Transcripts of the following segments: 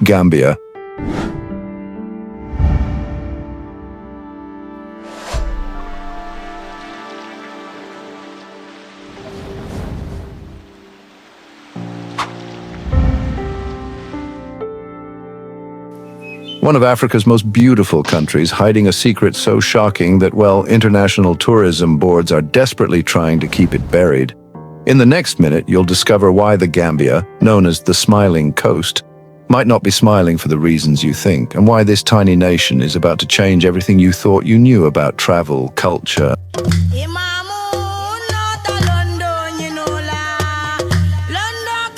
Gambia. One of Africa's most beautiful countries, hiding a secret so shocking that, well, international tourism boards are desperately trying to keep it buried. In the next minute, you'll discover why the Gambia, known as the Smiling Coast, might not be smiling for the reasons you think, and why this tiny nation is about to change everything you thought you knew about travel, culture,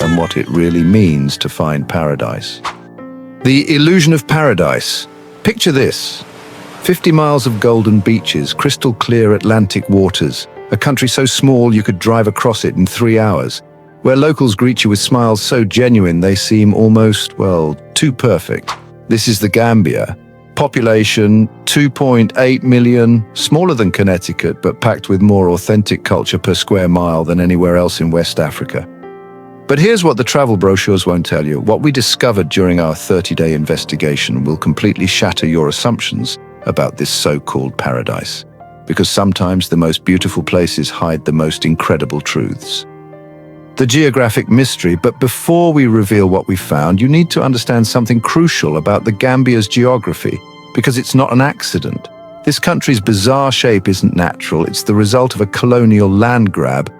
and what it really means to find paradise. The illusion of paradise. Picture this. 50 miles of golden beaches, crystal clear Atlantic waters, a country so small you could drive across it in 3 hours, where locals greet you with smiles so genuine they seem almost, well, too perfect. This is the Gambia. Population 2.8 million, smaller than Connecticut, but packed with more authentic culture per square mile than anywhere else in West Africa. But here's what the travel brochures won't tell you. What we discovered during our 30-day investigation will completely shatter your assumptions about this so-called paradise. Because sometimes the most beautiful places hide the most incredible truths. The geographic mystery, but before we reveal what we found, you need to understand something crucial about the Gambia's geography, because it's not an accident. This country's bizarre shape isn't natural, it's the result of a colonial land grab,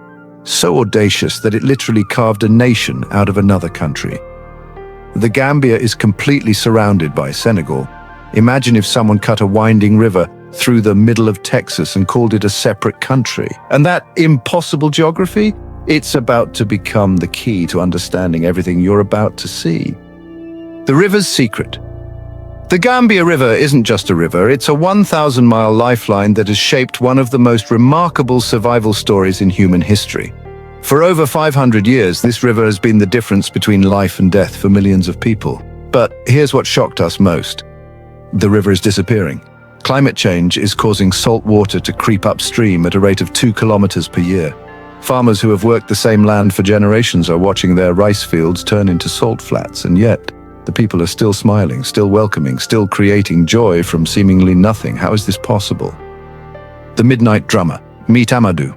so audacious that it literally carved a nation out of another country. The Gambia is completely surrounded by Senegal. Imagine if someone cut a winding river through the middle of Texas and called it a separate country. And that impossible geography? It's about to become the key to understanding everything you're about to see. The river's secret. The Gambia River isn't just a river, it's a 1,000-mile lifeline that has shaped one of the most remarkable survival stories in human history. For over 500 years, this river has been the difference between life and death for millions of people. But here's what shocked us most. The river is disappearing. Climate change is causing salt water to creep upstream at a rate of 2 kilometers per year. Farmers who have worked the same land for generations are watching their rice fields turn into salt flats, and yet the people are still smiling, still welcoming, still creating joy from seemingly nothing. How is this possible? The midnight drummer. Meet Amadou.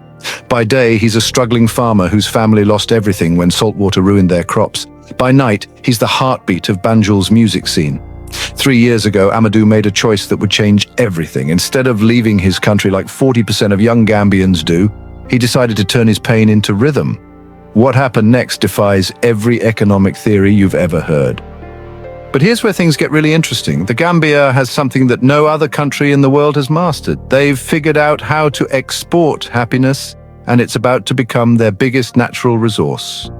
By day, he's a struggling farmer whose family lost everything when saltwater ruined their crops. By night, he's the heartbeat of Banjul's music scene. 3 years ago, Amadou made a choice that would change everything. Instead of leaving his country like 40% of young Gambians do, he decided to turn his pain into rhythm. What happened next defies every economic theory you've ever heard. But here's where things get really interesting. The Gambia has something that no other country in the world has mastered. They've figured out how to export happiness, and it's about to become their biggest natural resource.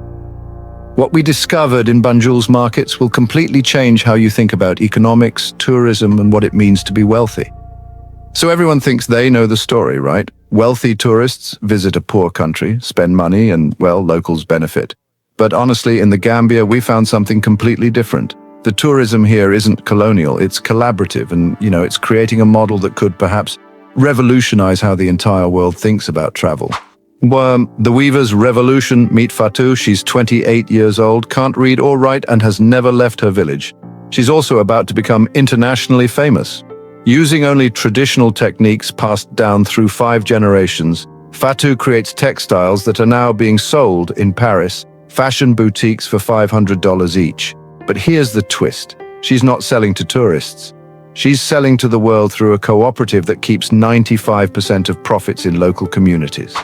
What we discovered in Banjul's markets will completely change how you think about economics, tourism, and what it means to be wealthy. So everyone thinks they know the story, right? Wealthy tourists visit a poor country, spend money, and, well, locals benefit. But honestly, in the Gambia, we found something completely different. The tourism here isn't colonial, it's collaborative, and, it's creating a model that could perhaps revolutionize how the entire world thinks about travel. The Weaver's Revolution. Meet Fatou. She's 28 years old, can't read or write, and has never left her village. She's also about to become internationally famous. Using only traditional techniques passed down through 5 generations, Fatou creates textiles that are now being sold in Paris, fashion boutiques for $500 each. But here's the twist. She's not selling to tourists. She's selling to the world through a cooperative that keeps 95% of profits in local communities.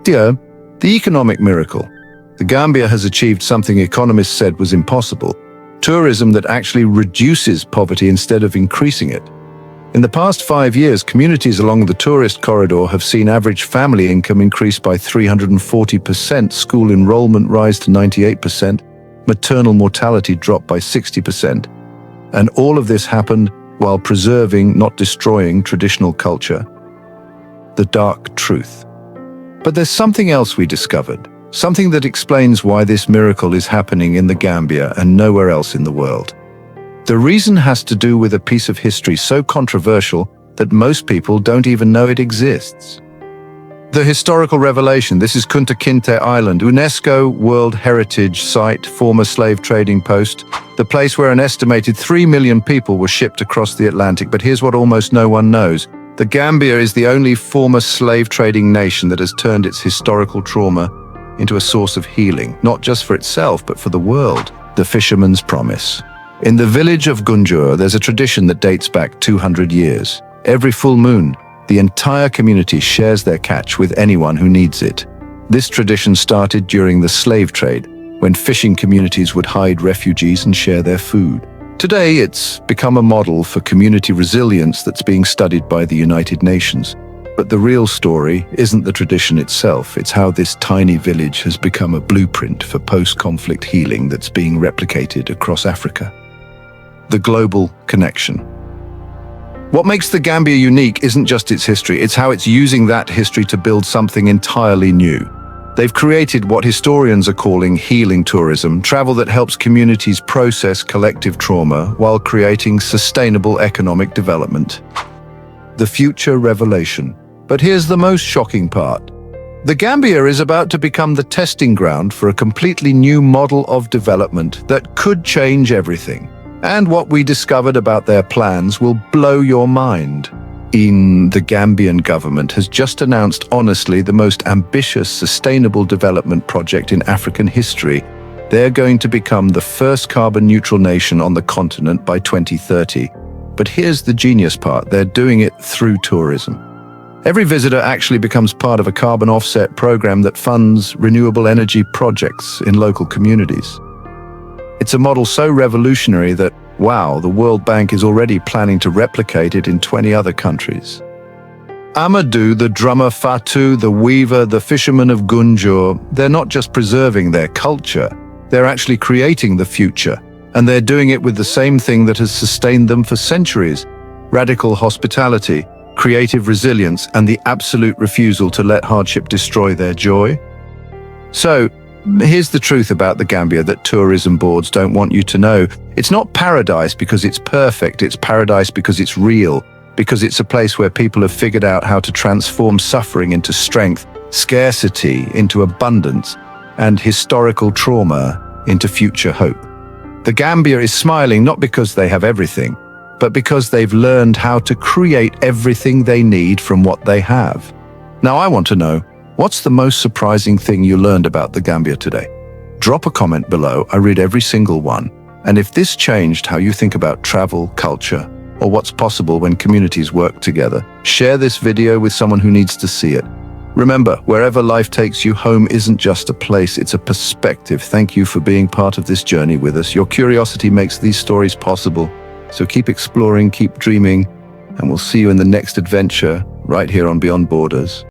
The economic miracle. The Gambia has achieved something economists said was impossible. Tourism that actually reduces poverty instead of increasing it. In the past 5 years, communities along the tourist corridor have seen average family income increase by 340%, school enrollment rise to 98%, maternal mortality dropped by 60%. And all of this happened while preserving, not destroying, traditional culture. The dark truth. But there's something else we discovered, something that explains why this miracle is happening in the Gambia and nowhere else in the world. The reason has to do with a piece of history so controversial that most people don't even know it exists. The historical revelation. This is Kunta Kinte Island, UNESCO World Heritage Site, former slave trading post, the place where an estimated 3 million people were shipped across the Atlantic. But here's what almost no one knows. The Gambia is the only former slave trading nation that has turned its historical trauma into a source of healing, not just for itself, but for the world. The fisherman's promise. In the village of Gunjur, there's a tradition that dates back 200 years. Every full moon, the entire community shares their catch with anyone who needs it. This tradition started during the slave trade, when fishing communities would hide refugees and share their food. Today, it's become a model for community resilience that's being studied by the United Nations. But the real story isn't the tradition itself, it's how this tiny village has become a blueprint for post-conflict healing that's being replicated across Africa. The global connection. What makes the Gambia unique isn't just its history, it's how it's using that history to build something entirely new. They've created what historians are calling healing tourism, travel that helps communities process collective trauma while creating sustainable economic development. The future revelation. But here's the most shocking part. The Gambia is about to become the testing ground for a completely new model of development that could change everything. And what we discovered about their plans will blow your mind. The Gambian government has just announced honestly the most ambitious sustainable development project in African history. They're going to become the first carbon-neutral nation on the continent by 2030. But here's the genius part, they're doing it through tourism. Every visitor actually becomes part of a carbon offset program that funds renewable energy projects in local communities. It's a model so revolutionary that, wow, the World Bank is already planning to replicate it in 20 other countries. Amadou, the drummer, Fatou, the weaver, the fisherman of Gunjur, they're not just preserving their culture, they're actually creating the future. And they're doing it with the same thing that has sustained them for centuries: radical hospitality, creative resilience, and the absolute refusal to let hardship destroy their joy. So, here's the truth about the Gambia that tourism boards don't want you to know. It's not paradise because it's perfect, it's paradise because it's real, because it's a place where people have figured out how to transform suffering into strength, scarcity into abundance, and historical trauma into future hope. The Gambia is smiling not because they have everything, but because they've learned how to create everything they need from what they have. Now I want to know, what's the most surprising thing you learned about the Gambia today? Drop a comment below, I read every single one. And if this changed how you think about travel, culture, or what's possible when communities work together, share this video with someone who needs to see it. Remember, wherever life takes you, home isn't just a place, it's a perspective. Thank you for being part of this journey with us. Your curiosity makes these stories possible. So keep exploring, keep dreaming, and we'll see you in the next adventure right here on Beyond Borders.